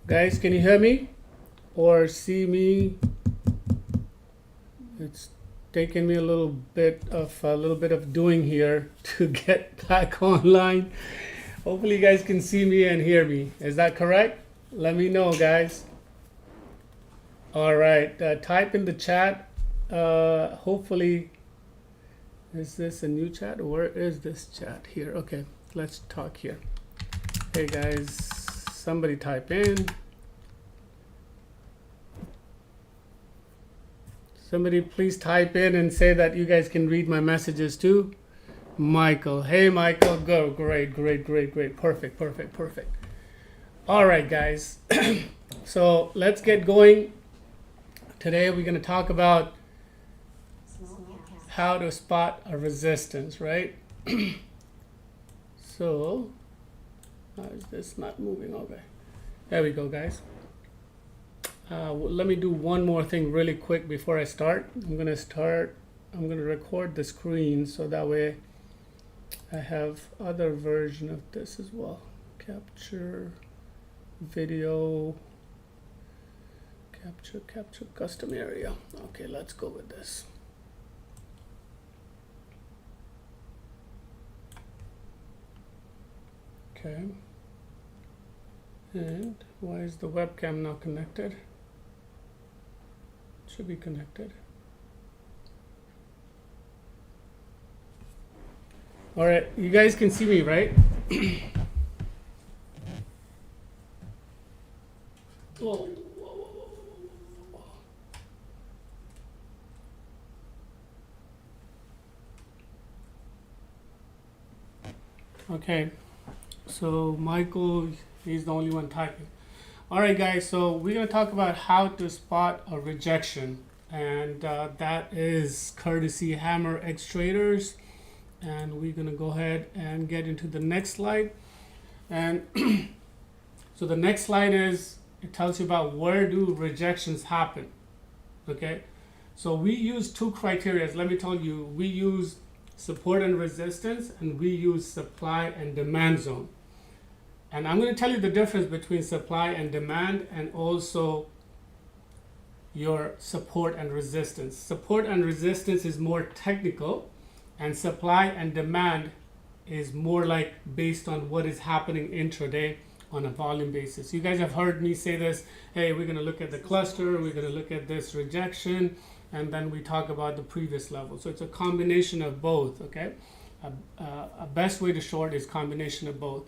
Guys, can you hear me or see me? It's taken me a little bit of doing here to get back online. Hopefully you guys can see me and hear me. Is that correct? Let me know, guys. All right, type in the chat. Hopefully, is this a new chat? Where is this chat? Here. Okay, let's talk here. Hey guys, somebody type in. Somebody please type in and say that you guys can read my messages too. Michael. Hey Michael, go. Great. Perfect. All right, guys. So let's get going. Today we're going to talk about how to spot a resistance, right? So, how is this not moving? Okay. There we go, guys. Let me do one more thing really quick before I start. I'm going to record the screen so that way I have other version of this as well. Capture video, capture custom area. Okay, let's go with this. Okay. And why is the webcam not connected? Should be connected. All right, you guys can see me, right? Whoa. Okay, so Michael, he's the only one typing. All right, guys, so we're going to talk about how to spot a rejection, and that is courtesy Hammer X Traders. And we're going to go ahead and get into the next slide. And so the next slide is, it tells you about where do rejections happen. Okay, so we use two criteria. Let me tell you, we use support and resistance, and we use supply and demand zone. And I'm going to tell you the difference between supply and demand, and also your support and resistance. Support and resistance is more technical, and supply and demand is more like based on what is happening intraday on a volume basis. You guys have heard me say this, hey, we're going to look at the cluster, we're going to look at this rejection, and then we talk about the previous level. So it's a combination of both, okay? A best way to short is combination of both.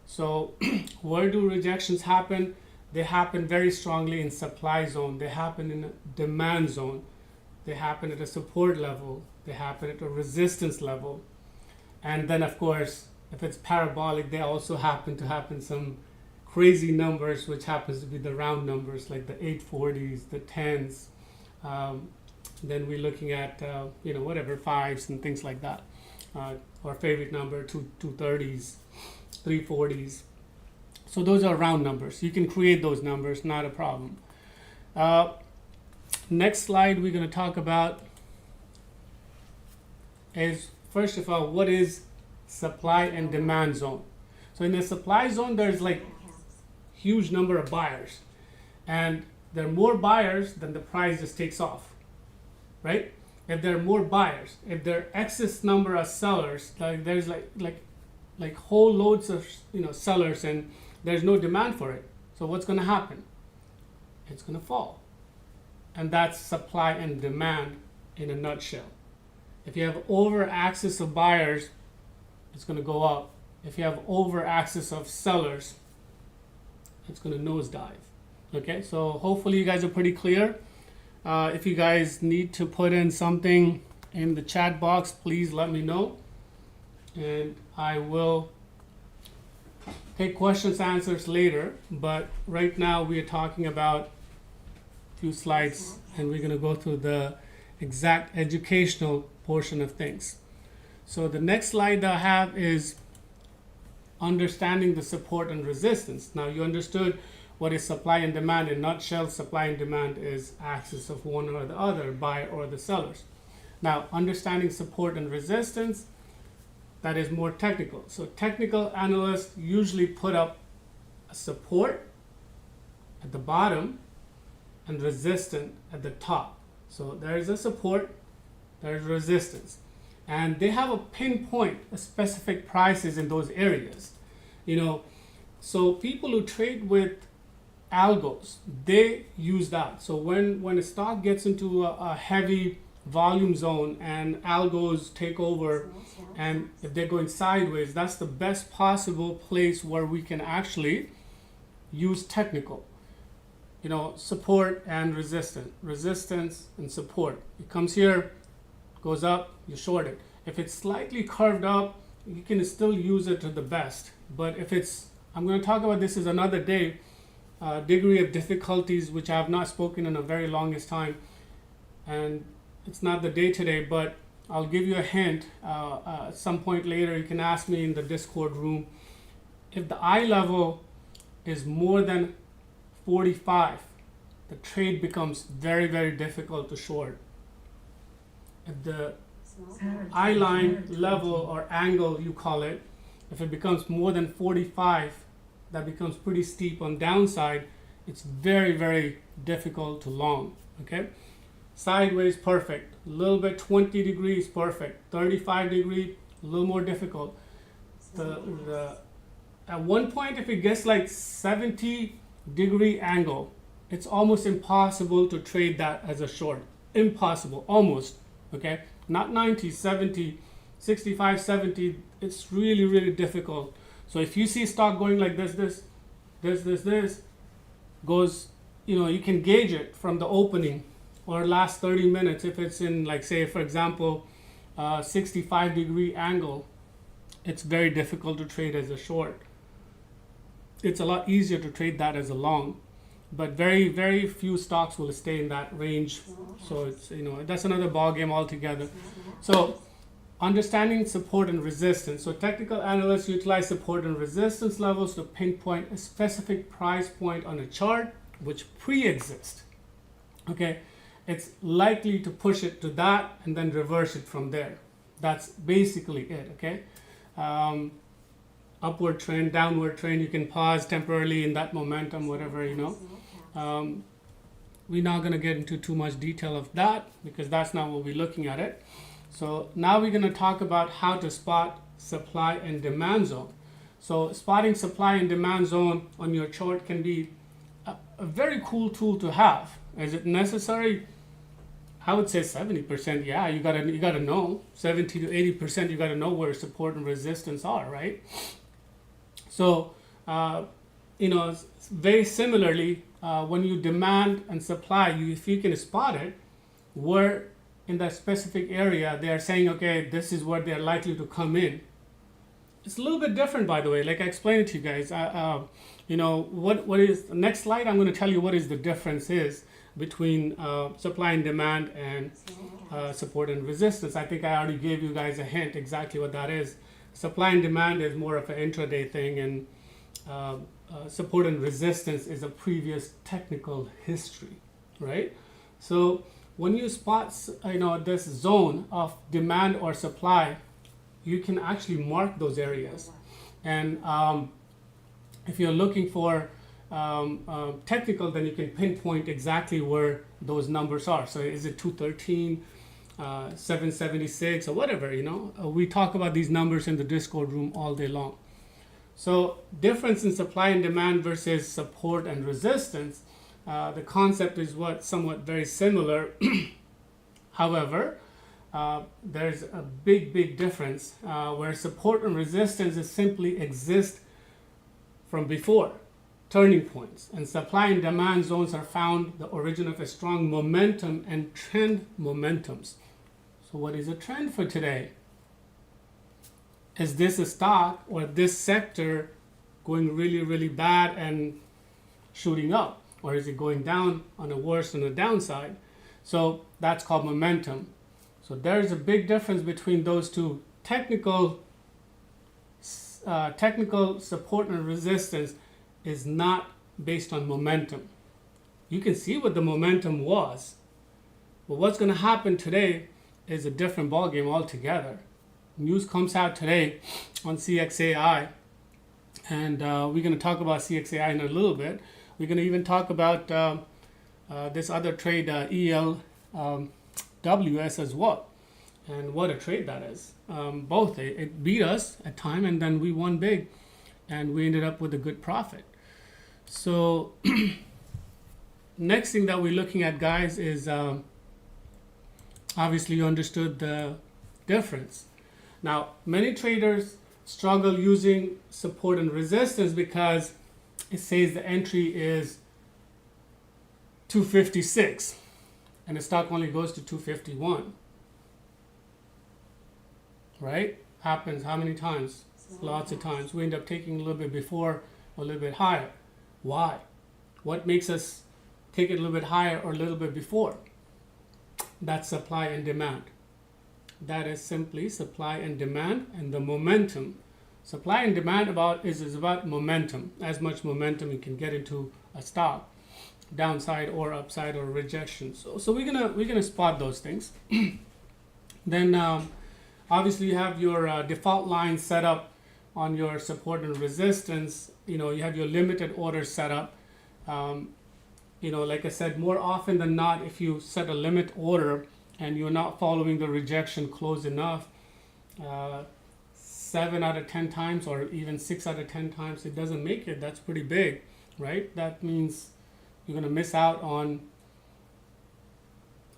So where do rejections happen? They happen very strongly in supply zone. They happen in a demand zone. They happen at a support level. They happen at a resistance level. And then, of course, if it's parabolic, they also happen to happen some crazy numbers, which happens to be the round numbers, like the 840s, the 10s. Then we're looking at, whatever, 5s and things like that. Our favorite number, 230s, 340s. So those are round numbers. You can create those numbers, not a problem. Next slide we're going to talk about is, first of all, what is supply and demand zone. So in the supply zone, there's like huge number of buyers, and there are more buyers than the price just takes off, right? If there are more buyers, if there are excess number of sellers, like there's like whole loads of sellers, and there's no demand for it. So what's going to happen? It's going to fall. And that's supply and demand in a nutshell. If you have over access of buyers, it's going to go up. If you have over access of sellers, it's going to nosedive. Okay, so hopefully you guys are pretty clear. If you guys need to put in something in the chat box, please let me know, and I will take questions, answers later. But right now we are talking about a few slides, and we're going to go through the exact educational portion of things. So the next slide that I have is understanding the support and resistance. Now you understood what is supply and demand. In a nutshell, supply and demand is axis of one or the other, buyer or the sellers. Now understanding support and resistance, that is more technical. So technical analysts usually put up a support at the bottom and resistance at the top. So there is a support, there is resistance, and they have a pinpoint, a specific prices in those areas. So people who trade with algos, they use that. So when a stock gets into a heavy volume zone and algos take over, and if they're going sideways, that's the best possible place where we can actually use technical, support and resistance and support. It comes here, goes up, you short it. If it's slightly curved up, you can still use it to the best. But if it's, I'm going to talk about this is another day, degree of difficulties, which I have not spoken in a very longest time, and it's not the day today, but I'll give you a hint. At some point later, you can ask me in the Discord room. If the eye level is more than 45, the trade becomes very, very difficult to short. If the eye line level or angle, you call it, if it becomes more than 45, that becomes pretty steep on downside. It's very, very difficult to long. Okay, sideways perfect, a little bit 20 degrees perfect, 35 degree a little more difficult. At one point, if it gets like 70-degree angle, it's almost impossible to trade that as a short. Impossible, almost. Okay, not 90, 70, 65, 70. It's really, really difficult. So if you see stock going like this goes, you can gauge it from the opening or last 30 minutes. If it's in, like, say, for example, 65-degree angle, it's very difficult to trade as a short. It's a lot easier to trade that as a long, but very, very few stocks will stay in that range. So it's, that's another ball game altogether. So understanding support and resistance. So technical analysts utilize support and resistance levels to pinpoint a specific price point on a chart which pre-exists. Okay, it's likely to push it to that and then reverse it from there. That's basically it. Okay, upward trend, downward trend, you can pause temporarily in that momentum, whatever. We're not going to get into too much detail of that because that's not what we're looking at it. So now we're going to talk about how to spot supply and demand zone. So spotting supply and demand zone on your chart can be a very cool tool to have. Is it necessary? I would say 70%. Yeah, you gotta know 70 to 80%. You gotta know where support and resistance are, right? So very similarly, when you demand and supply, if you can spot it, where in that specific area they are saying, okay, this is where they're likely to come in. It's a little bit different, by the way. Like I explained it to you guys. What is the next slide? I'm going to tell you what is the difference is between supply and demand and support and resistance. I think I already gave you guys a hint exactly what that is. Supply and demand is more of an intraday thing, and support and resistance is a previous technical history, right? So when you spot this zone of demand or supply, you can actually mark those areas. And if you're looking for technical, then you can pinpoint exactly where those numbers are. So is it 213, 776, or whatever, we talk about these numbers in the Discord room all day long. So difference in supply and demand versus support and resistance, the concept is somewhat very similar. However, there's a big difference where support and resistance is simply exist from before, turning points, and supply and demand zones are found the origin of a strong momentum and trend momentums. So what is a trend for today? Is this a stock or this sector going really, really bad and shooting up? Or is it going down on a worse on the downside? So that's called momentum. So there's a big difference between those two. Technical support and resistance is not based on momentum. You can see what the momentum was, but what's going to happen today is a different ballgame altogether. News comes out today on CXAI, and we're going to talk about CXAI in a little bit. We're going to even talk about this other trade, ELWS as well, and what a trade that is. Both, it beat us at time, and then we won big, and we ended up with a good profit. So next thing that we're looking at, guys, is obviously you understood the difference. Now, many traders struggle using support and resistance because it says the entry is 256 and the stock only goes to 251. Right? Happens how many times? Lots of times. We end up taking a little bit before, a little bit higher. Why? What makes us take it a little bit higher or a little bit before? That's supply and demand. That is simply supply and demand and the momentum. Supply and demand is about momentum. As much momentum you can get into a stock, downside or upside or rejection. So we're gonna spot those things. Then obviously you have your default line set up on your support and resistance. You have your limited order set up. Like I said, more often than not, if you set a limit order and you're not following the rejection close enough, 7 out of 10 times or even 6 out of 10 times it doesn't make it. That's pretty big, right? That means you're going to miss out on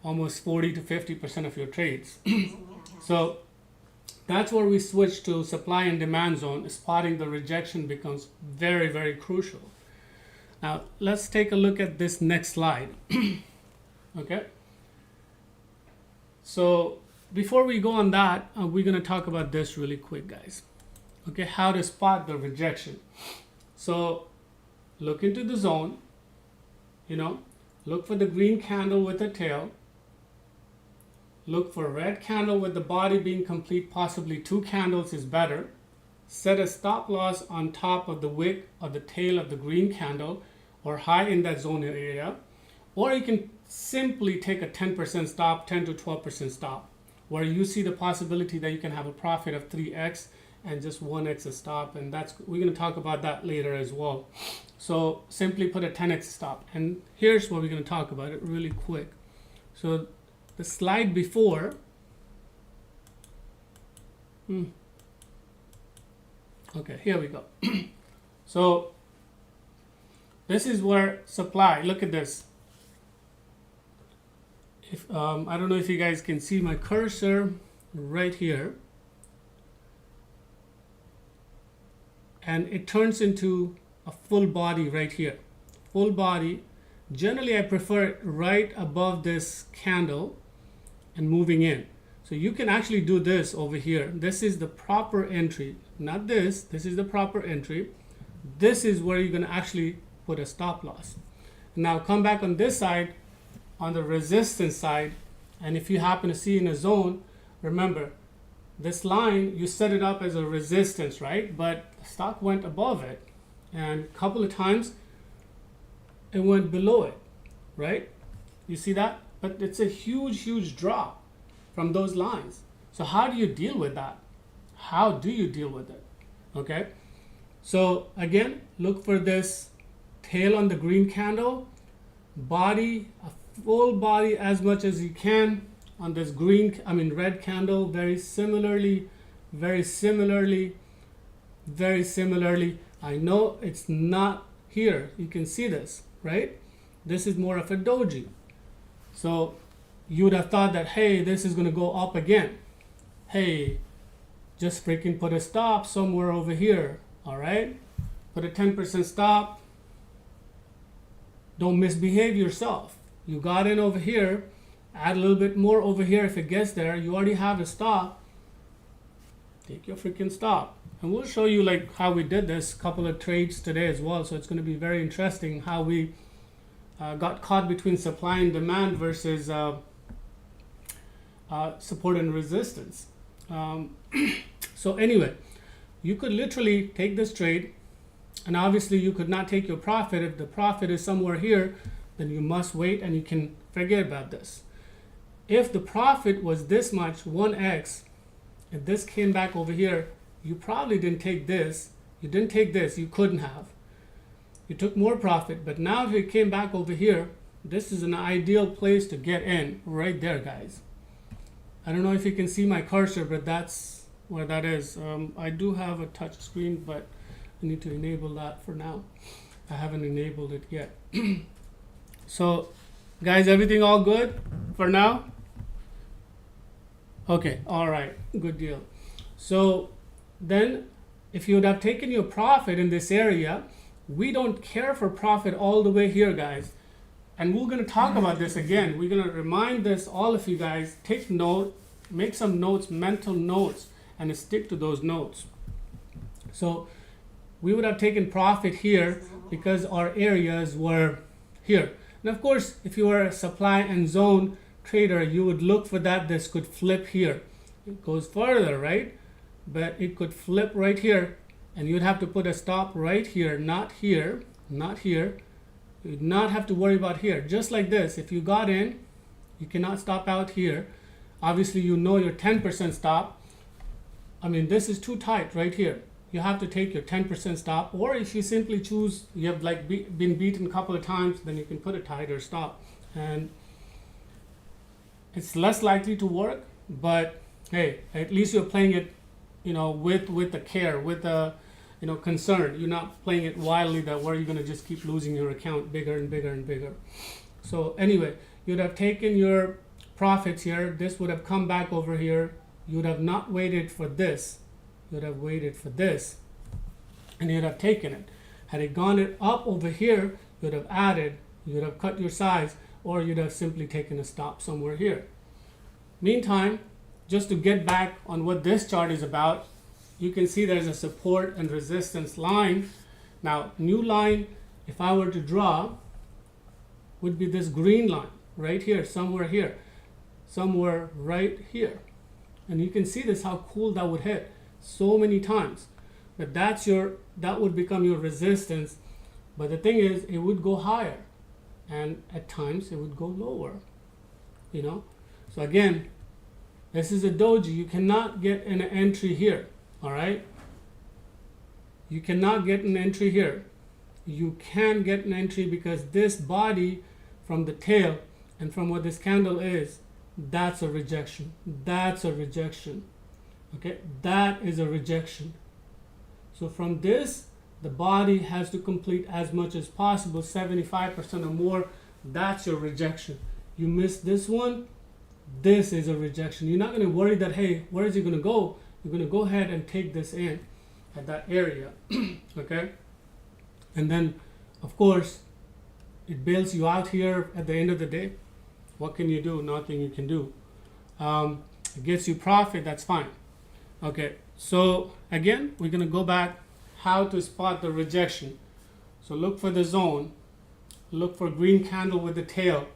almost 40 to 50% of your trades. So that's where we switch to supply and demand zone. Spotting the rejection becomes very, very crucial. Now, let's take a look at this next slide. Okay. So before we go on that, we're going to talk about this really quick, guys. Okay, how to spot the rejection. So look into the zone, look for the green candle with a tail. Look for a red candle with the body being complete, possibly 2 candles is better. Set a stop loss on top of the wick or the tail of the green candle or high in that zone area. Or you can simply take a 10% stop, 10 to 12% stop, where you see the possibility that you can have a profit of 3x and just 1x a stop. And we're going to talk about that later as well. So simply put a 10x stop. And here's what we're going to talk about it really quick. So the slide before, okay, here we go. So this is where supply, look at this. If I don't know if you guys can see my cursor right here, and it turns into a full body right here. Full body. Generally I prefer it right above this candle and moving in. So you can actually do this over here. This is the proper entry, not this. This is the proper entry. This is where you're going to actually put a stop loss. Now come back on this side, on the resistance side, and if you happen to see in a zone, remember this line, you set it up as a resistance, right? But the stock went above it, and a couple of times it went below it, right? You see that? But it's a huge drop from those lines. So how do you deal with that? How do you deal with it? Okay, so again, look for this tail on the green candle, body, a full body as much as you can on this red candle. Very similarly. I know it's not here. You can see this, right? This is more of a doji. So you would have thought that, hey, this is going to go up again. Hey, just freaking put a stop somewhere over here. All right, put a 10% stop. Don't misbehave yourself. You got in over here, add a little bit more over here. If it gets there, you already have a stop. Take your freaking stop. And we'll show you like how we did this couple of trades today as well. So it's going to be very interesting how we got caught between supply and demand versus support and resistance. So anyway, you could literally take this trade, and obviously you could not take your profit. If the profit is somewhere here, then you must wait and you can forget about this. If the profit was this much, 1x, if this came back over here, you probably didn't take this. You didn't take this. You couldn't have. you took more profit. But now if you came back over here, this is an ideal place to get in right there, guys. I don't know if you can see my cursor, but that's where that is. I do have a touch screen, but I need to enable that for now. I haven't enabled it yet. So guys, everything all good for now? Okay, all right, good deal. So then if you would have taken your profit in this area, we don't care for profit all the way here, guys. And we're going to talk about this again. We're going to remind this, all of you guys, take note, make some notes, mental notes, and stick to those notes. So we would have taken profit here because our areas were here. And of course, if you were a supply and zone trader, you would look for that this could flip here. It goes further, right? But it could flip right here, and you'd have to put a stop right here, not here, not here. You'd not have to worry about here. Just like this, if you got in, you cannot stop out here. Obviously, you know your 10% stop. I mean, this is too tight right here. You have to take your 10% stop, or if you simply choose, you have like been beaten a couple of times, then you can put a tighter stop. And it's less likely to work, but hey, at least you're playing it, you know, with the care, with the, you know, concern. You're not playing it wildly that where you're going to just keep losing your account bigger and bigger and bigger. So anyway, you'd have taken your profits here. This would have come back over here. You would have not waited for this. You would have waited for this, and you'd have taken it. Had it gone it up over here, you'd have added, you'd have cut your size, or you'd have simply taken a stop somewhere here. Meantime, just to get back on what this chart is about, you can see there's a support and resistance line. Now, new line, if I were to draw, would be this green line right here, somewhere right here. And you can see this, how cool that would hit so many times. But that would become your resistance. But the thing is, it would go higher, and at times it would go lower, you know. So again, this is a doji. You cannot get an entry here. All right, you cannot get an entry here. You can get an entry because this body from the tail and from what this candle is, that's a rejection. That's a rejection. Okay, that is a rejection. So from this, the body has to complete as much as possible, 75% or more. That's your rejection. You miss this one, this is a rejection. You're not going to worry that, hey, where is it going to go? You're going to go ahead and take this in at that area. Okay, and then of course it bails you out here at the end of the day. What can you do? Nothing you can do. It gets you profit, that's fine. Okay, so again, we're going to go back how to spot the rejection. So look for the zone, look for green candle with the tail,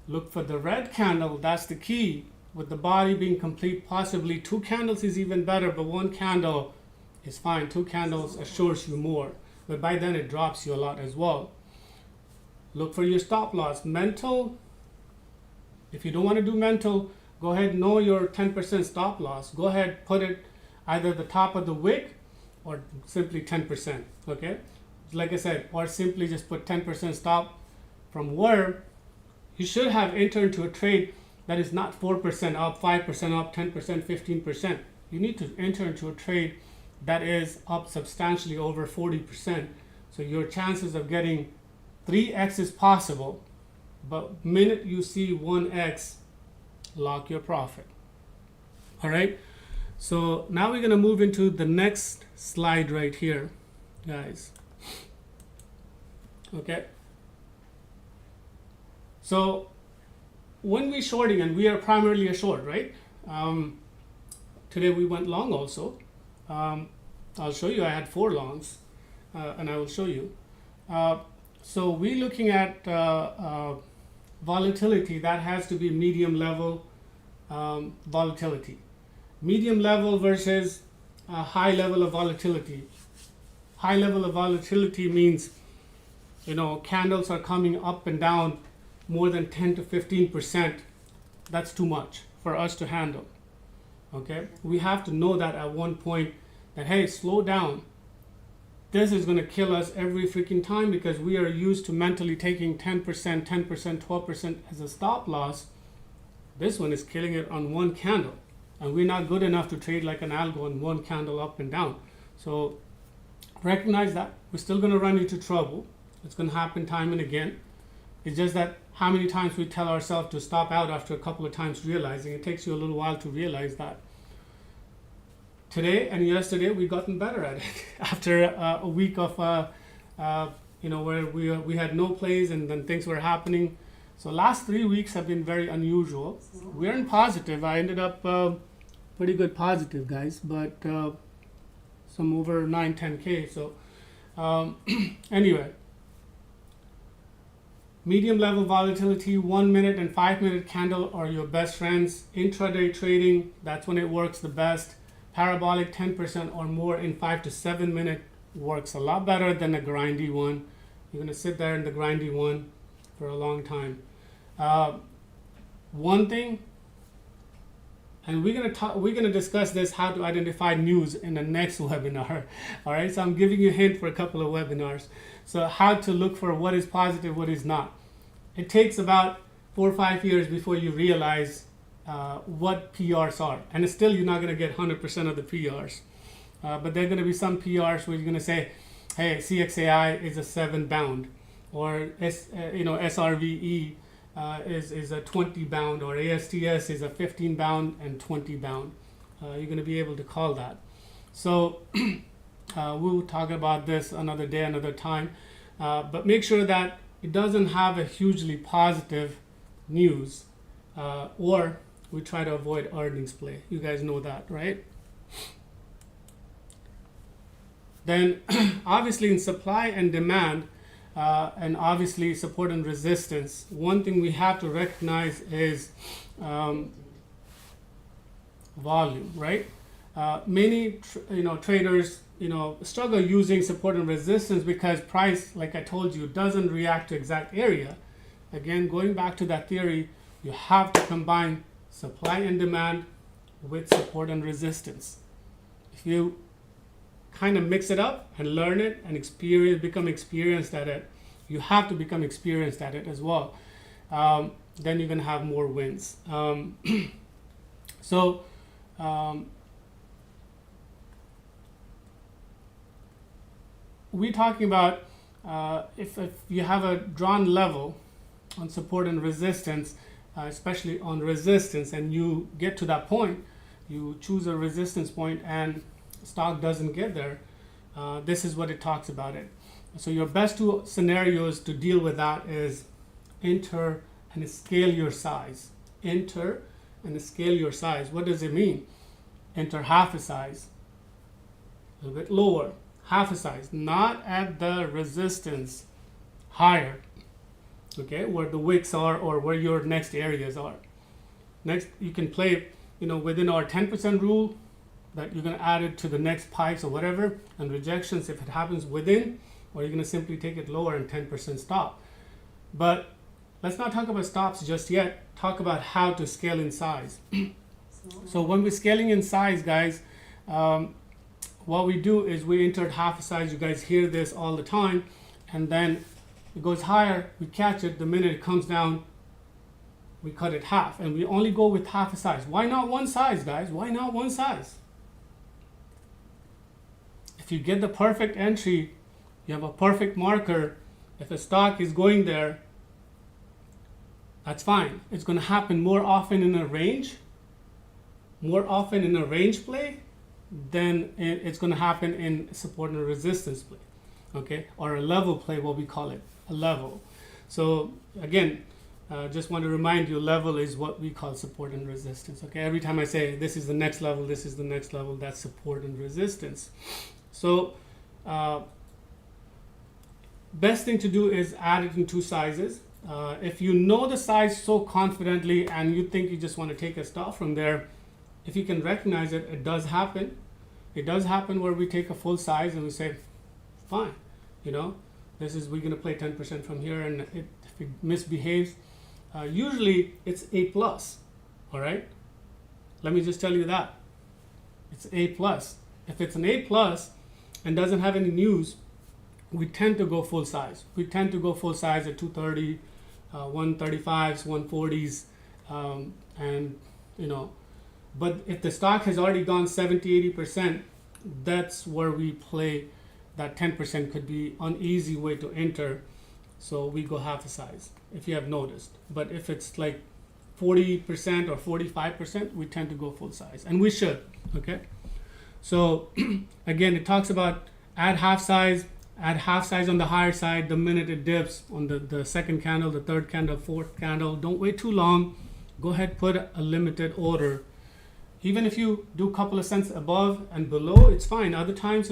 look for the red candle, that's the key, with the body being complete. Possibly 2 candles is even better, but 1 candle is fine. 2 candles assures you more, but by then it drops you a lot as well. Look for your stop loss. Mental, if you don't want to do mental, go ahead, know your 10% stop loss. Go ahead, put it either the top of the wick or simply 10%. Okay, like I said, or simply just put 10% stop from where you should have entered into a trade that is not 4% up, 5% up, 10%, 15%. You need to enter into a trade that is up substantially over 40%. So your chances of getting 3x is possible, but minute you see 1x, lock your profit. All right, so now we're going to move into the next slide right here, guys. Okay, so when we're shorting, and we are primarily a short, right? Today we went long also. I'll show you, I had 4 longs, and I will show you. So we're looking at volatility that has to be medium level volatility. Medium level versus high level of volatility. High level of volatility means, you know, candles are coming up and down more than 10 to 15%. That's too much for us to handle. Okay, we have to know that at one point that, hey, slow down. this is going to kill us every freaking time because we are used to mentally taking 10%, 10%, 12% as a stop loss. This one is killing it on one candle. And we're not good enough to trade like an algo on one candle up and down. So recognize that. We're still going to run into trouble. It's going to happen time and again. It's just that how many times we tell ourselves to stop out after a couple of times realizing. It takes you a little while to realize that. Today and yesterday we've gotten better at it after a week of where we had no plays and then things were happening. So last 3 weeks have been very unusual. We're in positive. I ended up pretty good positive, guys, but some over 9-10K. So anyway, medium level volatility, 1 minute and 5 minute candle are your best friends. Intraday trading, that's when it works the best. Parabolic 10% or more in 5 to 7 minute works a lot better than a grindy one. You're gonna sit there in the grindy one for a long time. One thing, and we're gonna discuss this, how to identify news in the next webinar. All right, so I'm giving you a hint for a couple of webinars. So how to look for what is positive, what is not. It takes about 4 or 5 years before you realize what PRs are, and still you're not going to get 100% of the PRs, but there are going to be some PRs where you're going to say, hey, CXAI is a 7 bound, or SRVE is a 20 bound, or ASTS is a 15 bound and 20 bound. You're going to be able to call that. So we'll talk about this another day, another time, but make sure that it doesn't have a hugely positive news, or we try to avoid earnings play. You guys know that, right? Then obviously in supply and demand, and obviously support and resistance, one thing we have to recognize is volume, right? Many traders struggle using support and resistance because price, like I told you, doesn't react to exact area. Again, going back to that theory, you have to combine supply and demand with support and resistance. If you kind of mix it up and learn it and become experienced at it, you have to become experienced at it as well. Then you're going to have more wins. We're talking about if you have a drawn level on support and resistance, especially on resistance, and you get to that point, you choose a resistance point and stock doesn't get there, this is what it talks about it. So your best two scenarios to deal with that is enter and scale your size. Enter and scale your size. What does it mean? Enter half a size, a little bit lower, half a size, not at the resistance, higher. Okay, where the wicks are or where your next areas are. Next, you can play, within our 10% rule that you're going to add it to the next pipes or whatever, and rejections if it happens within, or you're going to simply take it lower and 10% stop. But let's not talk about stops just yet. Talk about how to scale in size. So when we're scaling in size, guys, what we do is we enter half a size. You guys hear this all the time, and then it goes higher, we catch it. The minute it comes down, we cut it half, and we only go with half a size. Why not one size, guys? Why not one size? If you get the perfect entry, you have a perfect marker. If a stock is going there, that's fine. It's going to happen more often in a range, play, than it's going to happen in support and resistance play, okay, or a level play, what we call it, a level. So again, just want to remind you, level is what we call support and resistance. Okay, every time I say this is the next level, this is the next level, that's support and resistance. So best thing to do is add it in two sizes. If you know the size so confidently and you think you just want to take a stop from there, if you can recognize it, it does happen. It does happen where we take a full size and we say, fine, this is, we're going to play 10% from here, and if it misbehaves, usually it's A plus. All right, let me just tell you that it's A plus. If it's an A plus and doesn't have any news, we tend to go full size. We tend to go full size at 230, 135s, 140s, and you know. But if the stock has already gone 70, 80%, that's where we play. That 10% could be an easy way to enter. So we go half the size, if you have noticed. But if it's like 40% or 45%, we tend to go full size, and we should. Okay. So again, it talks about add half size on the higher side the minute it dips on the second candle, the third candle, fourth candle. Don't wait too long. Go ahead, put a limited order. Even if you do a couple of cents above and below, it's fine. Other times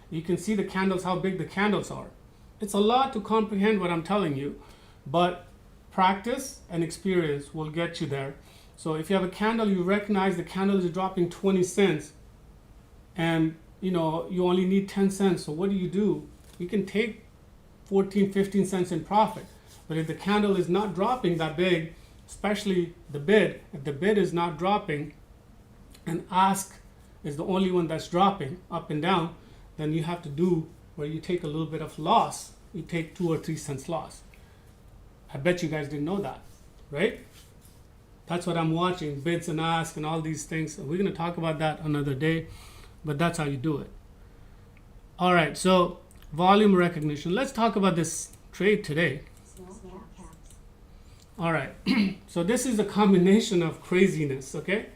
you can see the candles, how big the candles are. It's a lot to comprehend what I'm telling you, but practice and experience will get you there. So if you have a candle, you recognize the candle is dropping 20 cents, and you know you only need 10 cents. So what do? You can take 14, 15 cents in profit. But if the candle is not dropping that big, especially the bid, if the bid is not dropping and ask is the only one that's dropping up and down, then you have to do where you take a little bit of loss. You take 2 or 3 cents loss. I bet you guys didn't know that, right? That's what I'm watching, bids and ask and all these things. We're going to talk about that another day, but that's how you do it. All right, so volume recognition. Let's talk about this trade today. All right, so this is a combination of craziness, okay?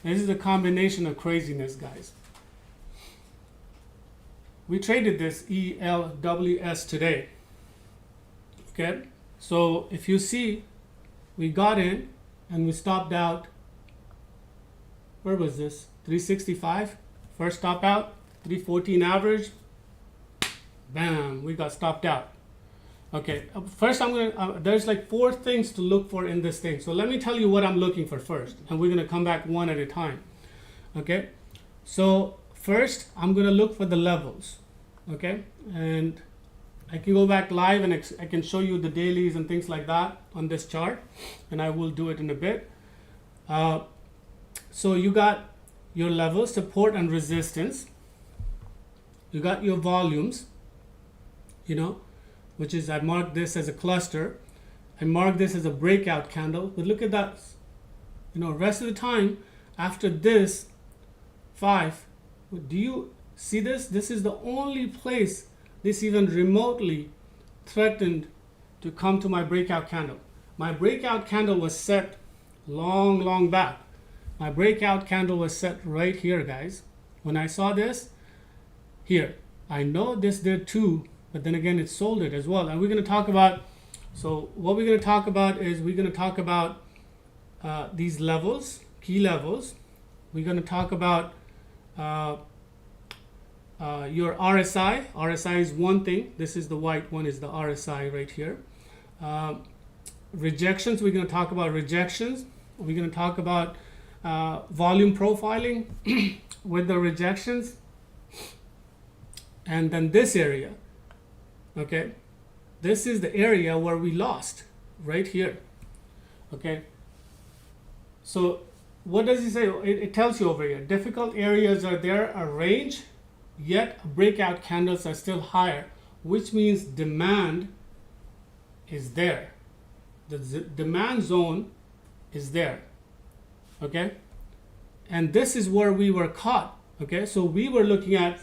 This is a combination of craziness, guys. We traded this ELWS today, okay? So if you see, we got in and we stopped out. Where was this? 365. First stop out, 314 average. Bam, we got stopped out. Okay, first I'm gonna, there's like 4 things to look for in this thing. So let me tell you what I'm looking for first, and we're gonna come back one at a time. Okay, so first I'm gonna look for the levels. Okay, and I can go back live and I can show you the dailies and things like that on this chart, and I will do it in a bit. So you got your levels, support and resistance. You got your volumes, you know, which is, I marked this as a cluster. I marked this as a breakout candle. But look at that, you know, rest of the time after this 5, do you see this? This is the only place this even remotely threatened to come to my breakout candle. My breakout candle was set long back. My breakout candle was set right here, guys. When I saw this here, I know this did too, but then again it sold it as well. And we're going to talk about, so what we're going to talk about is we're going to talk about these levels, key levels. We're going to talk about your RSI. RSI is one thing. This is the white one, is the RSI right here. Rejections, we're going to talk about rejections. We're going to talk about volume profiling with the rejections. And then this area, okay, this is the area where we lost, right here. Okay, so what does he say? It tells you over here, difficult areas are there, a range, yet breakout candles are still higher, which means demand is there. The demand zone is there. Okay, and this is where we were caught. Okay, so we were looking at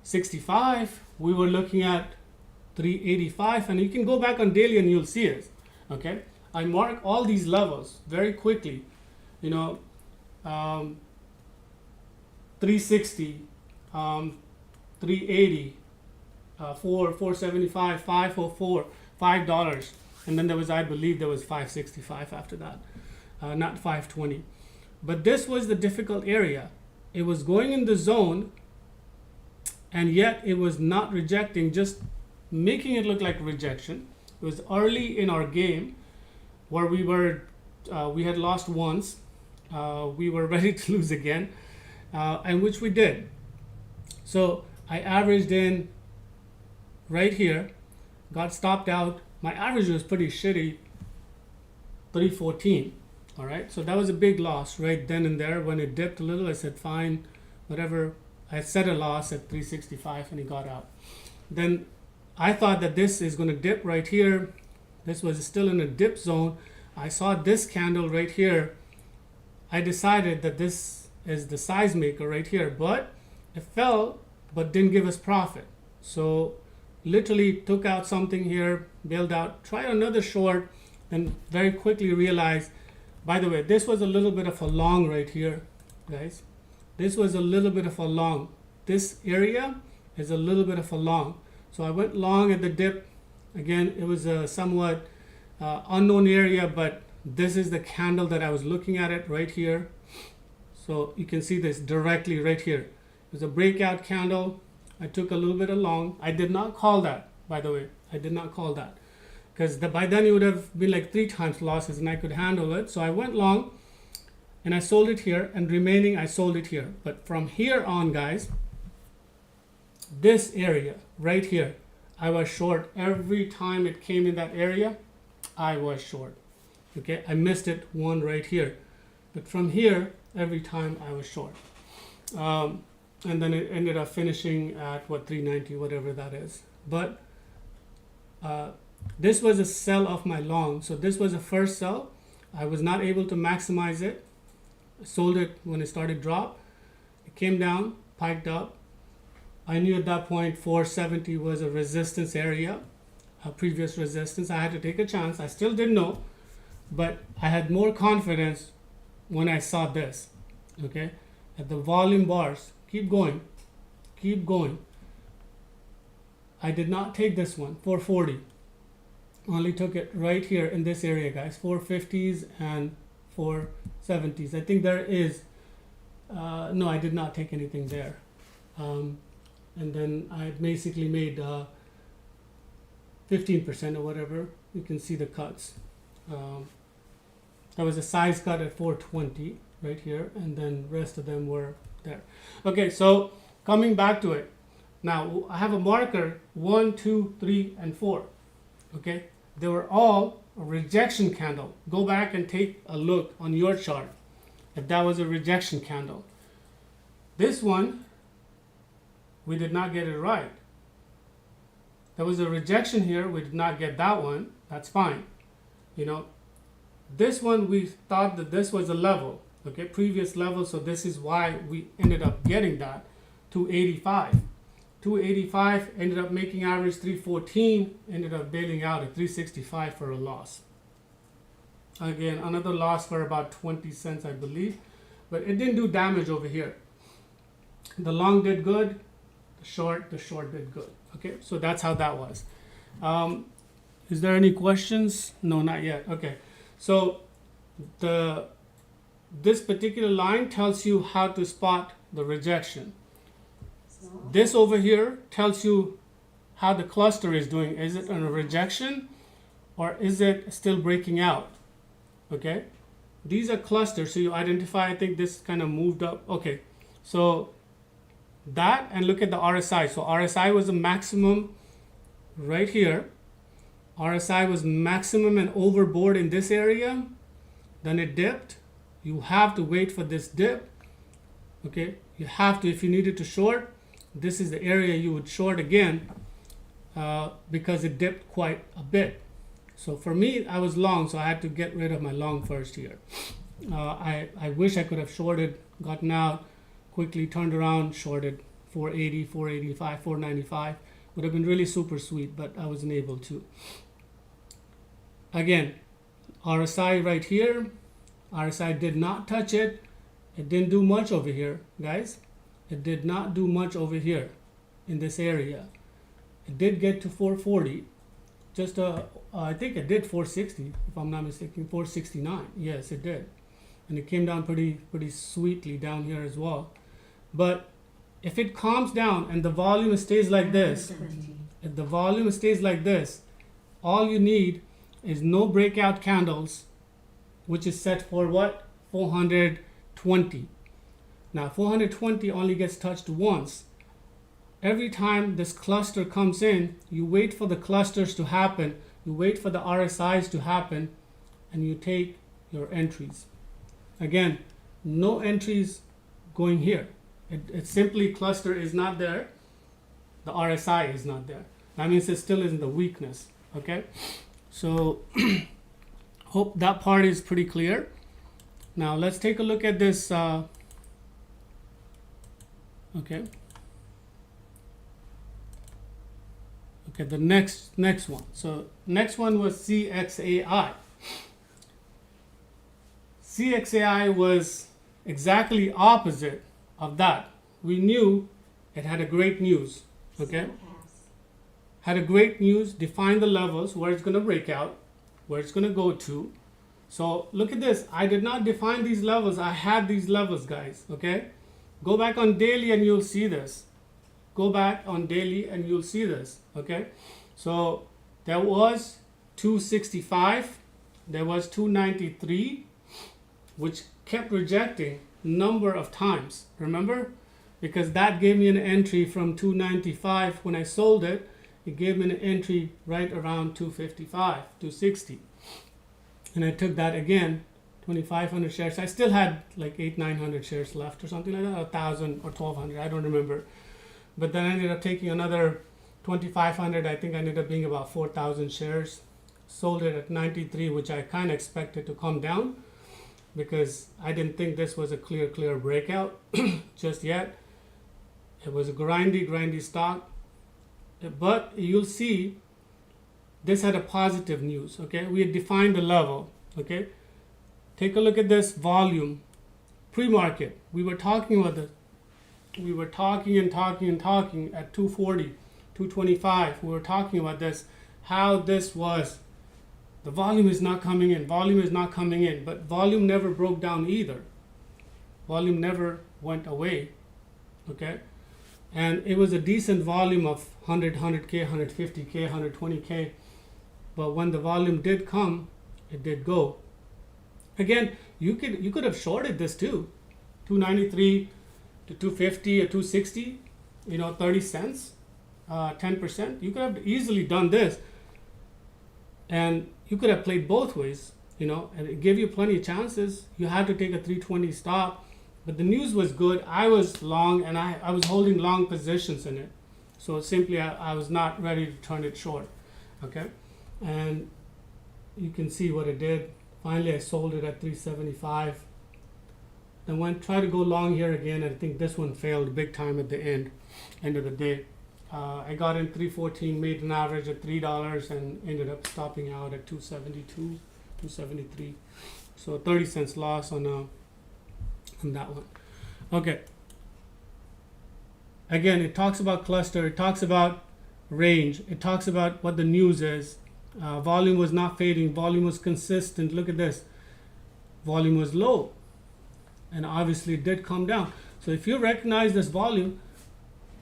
65, we were looking at 385, and you can go back on daily and you'll see it. Okay, I mark all these levels very quickly, you know, 360, 380, 475, 504, $5, and then there was, I believe there was 565 after that, not 520. But this was the difficult area. It was going in the zone, and yet it was not rejecting, just making it look like rejection. It was early in our game where we were, we had lost once, we were ready to lose again, and which we did. So I averaged in right here, got stopped out. My average was pretty shitty, 314. All right, so that was a big loss right then and there. When it dipped a little, I said, fine, whatever, I set a loss at 365 and he got out. Then I thought that this is going to dip right here. This was still in a dip zone. I saw this candle right here. I decided that this is the size maker right here, but it fell but didn't give us profit. So literally took out something here, bailed out, tried another short, and very quickly realized, by the way, this was a little bit of a long right here, guys. This was a little bit of a long. This area is a little bit of a long. So I went long at the dip. Again, it was a somewhat unknown area, but this is the candle that I was looking at it right here. So you can see this directly right here. It was a breakout candle. I took a little bit of long. I did not call that, by the way. I did not call that. Because by then it would have been like 3 times losses and I could handle it. So I went long and I sold it here, and remaining I sold it here. But from here on, guys, this area right here, I was short. Every time it came in that area, I was short. Okay, I missed it one right here. But from here, every time I was short. And then it ended up finishing at what, 390, whatever that is. But this was a sell of my long. So this was a first sell. I was not able to maximize it. I sold it when it started drop. It came down, piked up. I knew at that point 470 was a resistance area, a previous resistance. I had to take a chance. I still didn't know, but I had more confidence when I saw this. Okay, at the volume bars, keep going, keep going. I did not take this one, 440. Only took it right here in this area, guys, 450s and 470s. I think there is, no, I did not take anything there. And then I basically made 15% or whatever. You can see the cuts. That was a size cut at 420 right here, and then rest of them were there. Okay, so coming back to it. Now I have a marker 1, 2, 3, and 4. Okay, they were all a rejection candle. Go back and take a look on your chart if that was a rejection candle. This one, we did not get it right. There was a rejection here. We did not get that one. That's fine. You know, this one we thought that this was a level, okay, previous level. So this is why we ended up getting that 285. 285 ended up making average 314. Ended up bailing out at 365 for a loss. Again, another loss for about 20 cents, I believe, but it didn't do damage over here. The long did good. The short did good. Okay, so that's how that was. Is there any questions? No, not yet. Okay, so this particular line tells you how to spot the rejection. This over here tells you how the cluster is doing. Is it on a rejection or is it still breaking out? Okay, these are clusters, so you identify. I think this kind of moved up. Okay, so that, and look at the RSI. So RSI was the maximum right here. RSI was maximum and overboard in this area. Then it dipped. You have to wait for this dip. Okay, you have to, if you needed to short, this is the area you would short again because it dipped quite a bit. So for me, I was long, so I had to get rid of my long first here. I wish I could have shorted, gotten out, quickly turned around, shorted 480, 485, 495. Would have been really super sweet, but I wasn't able to. Again, RSI right here. RSI did not touch it. It didn't do much over here, guys. It did not do much over here in this area. It did get to 440. Just I think it did 460, if I'm not mistaken, 469. Yes, it did. And it came down pretty sweetly down here as well. But if it calms down and the volume stays like this, if the volume stays like this, all you need is no breakout candles, which is set for what? 420. Now 420 only gets touched once. Every time this cluster comes in, you wait for the clusters to happen, you wait for the RSIs to happen, and you take your entries. Again, no entries going here. It's simply cluster is not there. The RSI is not there. That means it still is in the weakness. Okay, so hope that part is pretty clear. Now let's take a look at this. Okay. Okay, the next one. So next one was CXAI. CXAI was exactly opposite of that. We knew it had a great news. Okay, had a great news. Defined the levels where it's going to break out, where it's going to go to. So look at this. I did not define these levels. I had these levels, guys. Okay, go back on daily and you'll see this. Go back on daily and you'll see this. Okay, so there was 265, there was 293, which kept rejecting number of times. Remember, because that gave me an entry from 295 when I sold it. It gave me an entry right around 255, 260, and I took that again. 2,500 shares. I still had like 800-900 shares left or something like that, 1,000 or 1,200. I don't remember. But then I ended up taking another 2,500. I think I ended up being about 4,000 shares. Sold it at 93, which I kind of expected to come down because I didn't think this was a clear breakout just yet. It was a grindy stock. But you'll see this had a positive news. Okay, we had defined the level. Okay, take a look at this volume. Pre-market, we were talking about this. We were talking at 240, 225. We were talking about this, how this was. The volume is not coming in. Volume is not coming in. But volume never broke down either. Volume never went away. Okay? And it was a decent volume of 100K, 150K, 120K. But when the volume did come, it did go. Again, you could have shorted this too. 293 to 250 or 260, 30 cents, 10%. You could have easily done this. And you could have played both ways, and it gave you plenty of chances. You had to take a 320 stop, but the news was good. I was long, and I was holding long positions in it. So simply, I was not ready to turn it short, okay? And you can see what it did. Finally, I sold it at 375. Then try to go long here again. I think this one failed big time at the end of the day. I got in 314, made an average of $3, and ended up stopping out at 272, 273. So 30 cents loss on that one. Okay. Again, it talks about cluster. It talks about range. It talks about what the news is. Volume was not fading. Volume was consistent. Look at this. Volume was low. And obviously it did come down. So if you recognize this volume,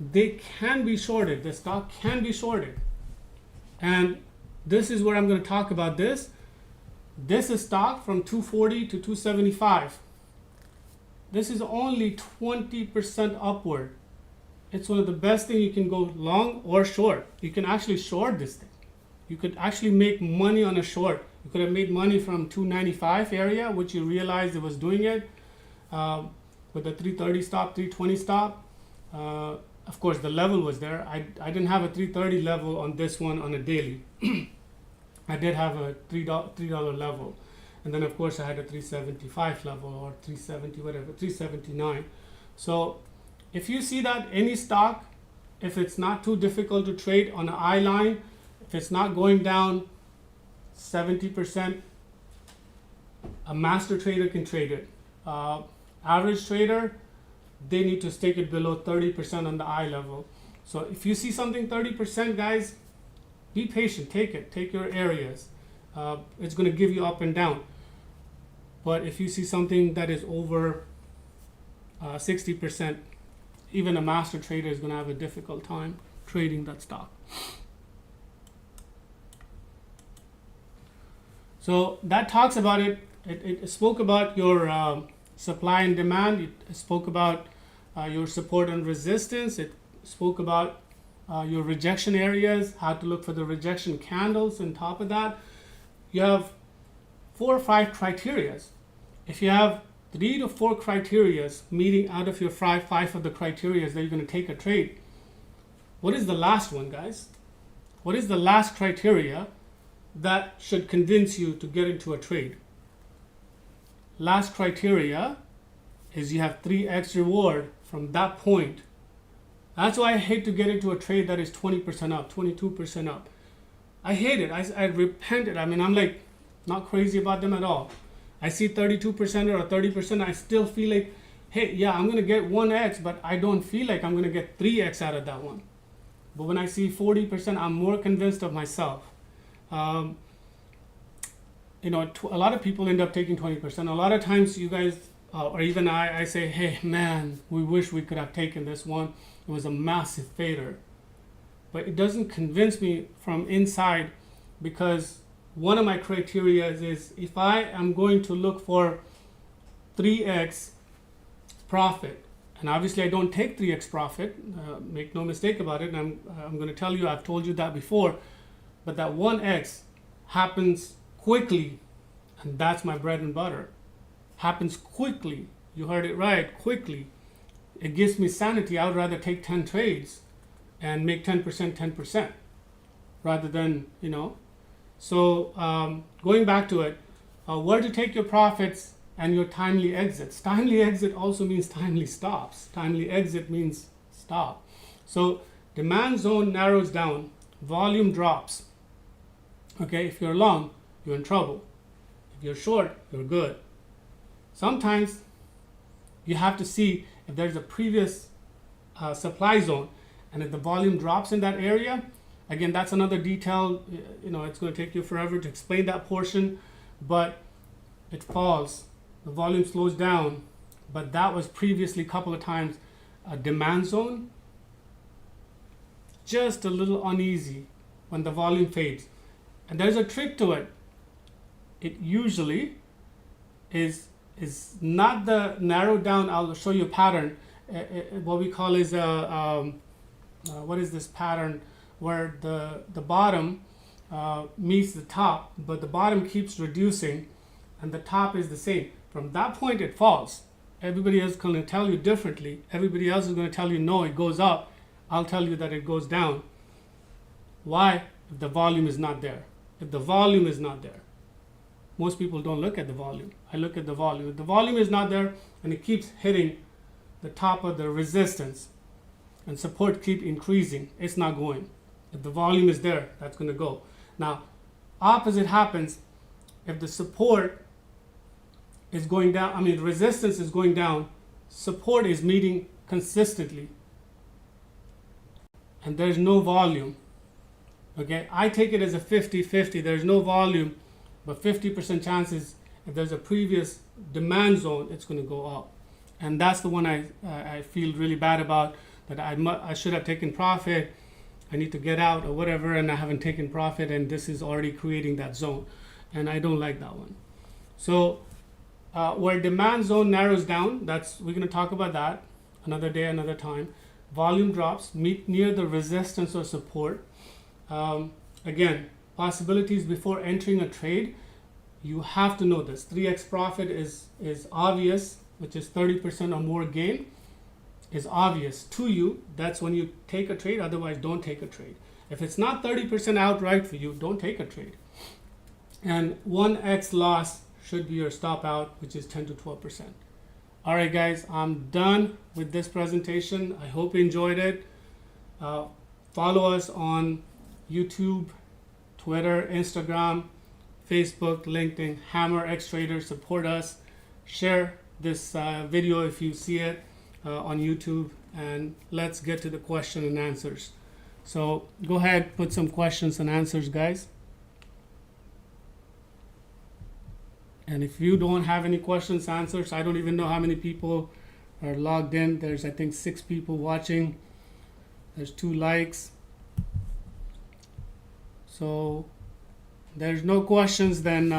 they can be shorted. The stock can be shorted. And this is where I'm going to talk about this. This is stock from 240 to 275. This is only 20% upward. It's one of the best things you can go long or short. You can actually short this thing. You could actually make money on a short. You could have made money from 295 area, which you realized it was doing it. With a 330 stop, 320 stop. Of course, the level was there. I didn't have a 330 level on this one on a daily. I did have a $3 level. And then, of course, I had a 375 level or 370, whatever, 379. So if you see that any stock, if it's not too difficult to trade on an I line, if it's not going down 70%, a master trader can trade it. Average trader, they need to stick it below 30% on the I level. So if you see something 30%, guys, be patient. Take it. Take your areas. It's going to give you up and down. But if you see something that is over 60%, even a master trader is going to have a difficult time trading that stock. So that talks about it. It spoke about your supply and demand. It spoke about your support and resistance. It spoke about your rejection areas, how to look for the rejection candles. On top of that, you have 4 or 5 criteria. If you have 3 to 4 criterias meeting out of your five of the criterias that you're going to take a trade. What is the last one, guys? What is the last criteria that should convince you to get into a trade? Last criteria is you have 3x reward from that point. That's why I hate to get into a trade that is 20% up, 22% up. I hate it. I repent it. I mean, I'm like not crazy about them at all. I see 32% or 30%, I still feel like, hey, yeah, I'm going to get 1x, but I don't feel like I'm going to get 3x out of that one. But when I see 40%, I'm more convinced of myself. A lot of people end up taking 20%. A lot of times you guys, or even I say, hey, man, we wish we could have taken this one. It was a massive failure. But it doesn't convince me from inside, because one of my criteria is if I am going to look for 3x profit, and obviously I don't take 3x profit, make no mistake about it, and I'm going to tell you, I've told you that before, but that 1x happens quickly, and that's my bread and butter. Happens quickly. You heard it right, quickly. It gives me sanity. I would rather take 10 trades and make 10%, rather than, So going back to it, where to take your profits and your timely exits. Timely exit also means timely stops. Timely exit means stop. So demand zone narrows down, volume drops. Okay, if you're long, you're in trouble. If you're short, you're good. Sometimes you have to see if there's a previous supply zone, and if the volume drops in that area. Again, that's another detail, it's going to take you forever to explain that portion, but it falls. The volume slows down, but that was previously a couple of times a demand zone. Just a little uneasy when the volume fades. And there's a trick to it. It usually is not the narrowed down. I'll show you a pattern. What we call is what is this pattern? Where the bottom meets the top, but the bottom keeps reducing and the top is the same. From that point it falls. Everybody else is going to tell you differently. Everybody else is going to tell you no, it goes up. I'll tell you that it goes down. Why? If the volume is not there. If the volume is not there. Most people don't look at the volume. I look at the volume. If the volume is not there and it keeps hitting the top of the resistance and support keep increasing, it's not going. If the volume is there, that's going to go. Now, opposite happens if the support is going down, resistance is going down, support is meeting consistently, and there's no volume. Okay, I take it as a 50-50. There's no volume, but 50% chances if there's a previous demand zone, it's going to go up. And that's the one I feel really bad about, that I should have taken profit. I need to get out or whatever, and I haven't taken profit, and this is already creating that zone, and I don't like that one. So where demand zone narrows down, we're going to talk about that another day, another time. Volume drops, meet near the resistance or support. Again, possibilities before entering a trade, you have to know this. 3x profit is obvious, which is 30% or more gain. Is obvious to you. That's when you take a trade. Otherwise, don't take a trade. If it's not 30% outright for you, don't take a trade. And 1x loss should be your stop out, which is 10 to 12%. All right, guys, I'm done with this presentation. I hope you enjoyed it. Follow us on YouTube, Twitter, Instagram, Facebook, LinkedIn, Hammer X Trader. Support us. Share this video if you see it on YouTube, and let's get to the question and answers. So go ahead, put some questions and answers, guys. And if you don't have any questions, answers, I don't even know how many people are logged in. There's, I think, 6 people watching. There's 2 likes. So there's no questions, then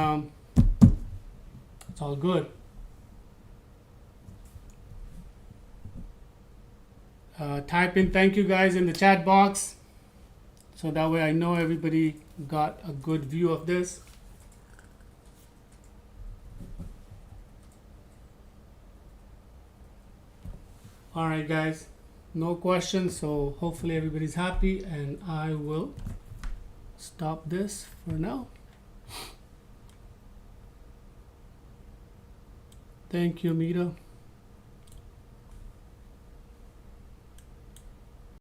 it's all good. Type in thank you guys in the chat box, so that way I know everybody got a good view of this. All right, guys, no questions. So hopefully everybody's happy, and I will stop this for now. Thank you, Mita.